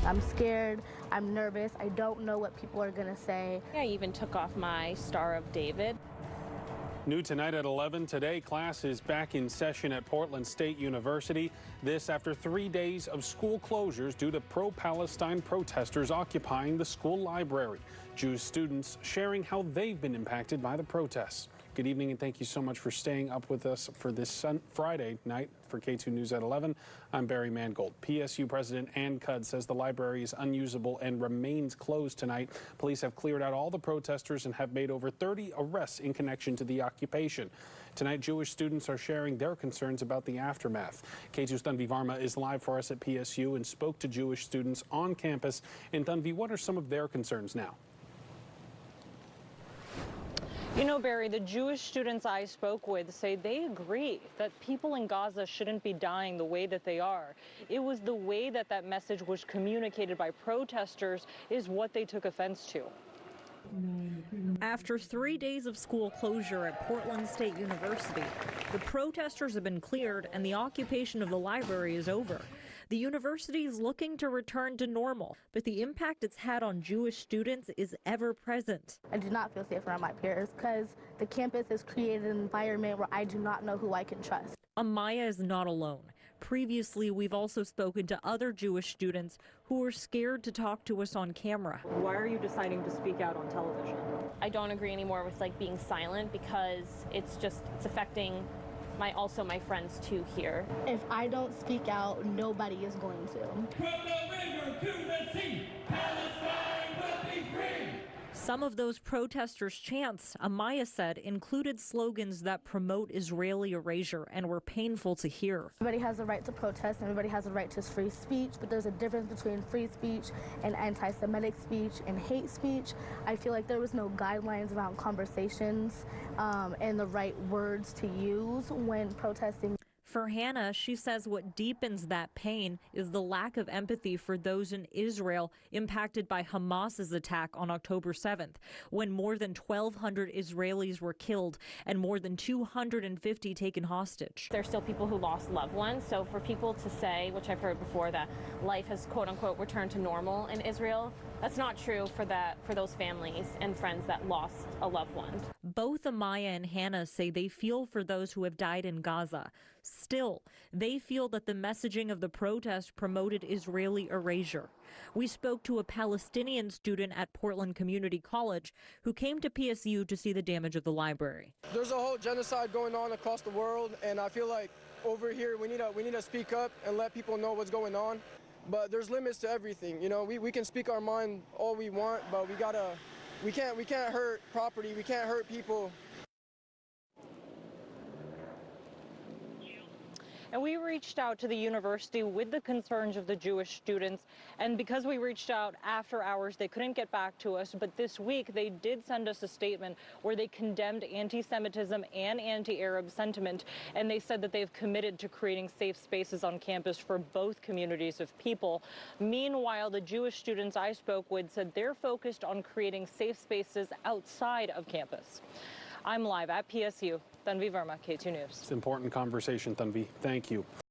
I'm scared, I'm nervous, I don't know what people are gonna say. I even took off my Star of David. New tonight at 11, today class is back in session at Portland State University. This after 3 days of school closures due to pro-Palestine protesters occupying the school library. Jewish students sharing how they've been impacted by the protests. Good evening and thank you so much for staying up with us for this Friday night for K2 News at 11. I'm Barry Mangold. PSU President Ann Cudd says the library is unusable and remains closed tonight. Police have cleared out all the protesters and have made over 30 arrests in connection to the occupation. Tonight, Jewish students are sharing their concerns about the aftermath. K2's Tanvi Varma is live for us at PSU and spoke to Jewish students on campus. And Tanvi, what are some of their concerns now? You know, Barry, the Jewish students I spoke with say they agree that people in Gaza shouldn't be dying the way that they are. It was the way that that message was communicated by protesters is what they took offense to. After 3 days of school closure at Portland State University, the protesters have been cleared and the occupation of the library is over. The university is looking to return to normal, but the impact it's had on Jewish students is ever present. I do not feel safe around my peers because the campus has created an environment where I do not know who I can trust. Amaya is not alone. Previously, we've also spoken to other Jewish students who are scared to talk to us on camera. Why are you deciding to speak out on television? I don't agree anymore with being silent because it's affecting also my friends too here. If I don't speak out, nobody is going to. From the river to the sea, Palestine will be free. Some of those protesters' chants, Amaya said, included slogans that promote Israeli erasure and were painful to hear. Everybody has a right to protest, and everybody has a right to free speech, but there's a difference between free speech and anti-Semitic speech and hate speech. I feel like there was no guidelines around conversations and the right words to use when protesting. For Hannah, she says what deepens that pain is the lack of empathy for those in Israel impacted by Hamas's attack on October 7th, when more than 1,200 Israelis were killed and more than 250 taken hostage. There's still people who lost loved ones, so for people to say, which I've heard before, that life has quote-unquote returned to normal in Israel, that's not true for those families and friends that lost a loved one. Both Amaya and Hannah say they feel for those who have died in Gaza. Still, they feel that the messaging of the protest promoted Israeli erasure. We spoke to a Palestinian student at Portland Community College who came to PSU to see the damage of the library. There's a whole genocide going on across the world, and I feel like over here we need to speak up and let people know what's going on. But there's limits to everything. You know, we can speak our mind all we want, but we can't hurt property, we can't hurt people. And we reached out to the university with the concerns of the Jewish students. And because we reached out after hours, they couldn't get back to us. But this week, they did send us a statement where they condemned anti-Semitism and anti-Arab sentiment. And they said that they've committed to creating safe spaces on campus for both communities of people. Meanwhile, the Jewish students I spoke with said they're focused on creating safe spaces outside of campus. I'm live at PSU. Tanvi Verma, K2 News. It's an important conversation, Tanvi. Thank you.